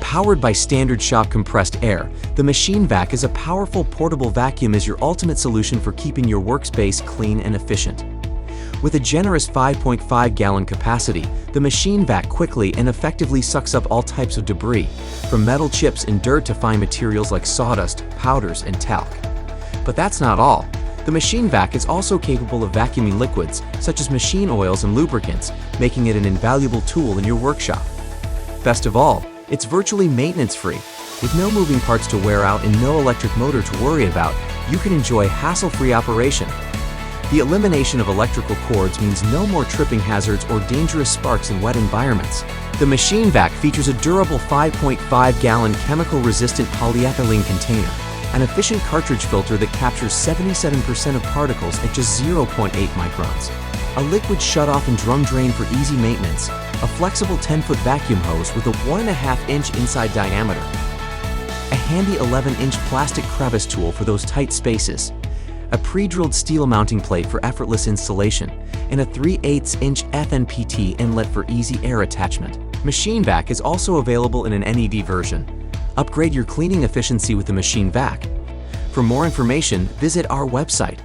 Powered by standard shop compressed air, the MachineVac is a powerful portable vacuum is your ultimate solution for keeping your workspace clean and efficient. With a generous 5.5-gallon capacity, the MachineVac quickly and effectively sucks up all types of debris, from metal chips and dirt to fine materials like sawdust, powders, and talc. But that's not all. The MachineVac is also capable of vacuuming liquids, such as machine oils and lubricants, making it an invaluable tool in your workshop. Best of all, it's virtually maintenance-free. With no moving parts to wear out and no electric motor to worry about, you can enjoy hassle-free operation. The elimination of electrical cords means no more tripping hazards or dangerous sparks in wet environments. The MachineVac features a durable 5.5-gallon chemical-resistant polyethylene container, an efficient cartridge filter that captures 77% of particles at just 0.8 microns, a liquid shutoff and drum drain for easy maintenance, a flexible 10-foot vacuum hose with a 1.5-inch inside diameter, a handy 11-inch plastic crevice tool for those tight spaces, a pre-drilled steel mounting plate for effortless installation, and a 3/8-inch FNPT inlet for easy air attachment. MachineVac is also available in an NED version. Upgrade your cleaning efficiency with the MachineVac. For more information, visit our website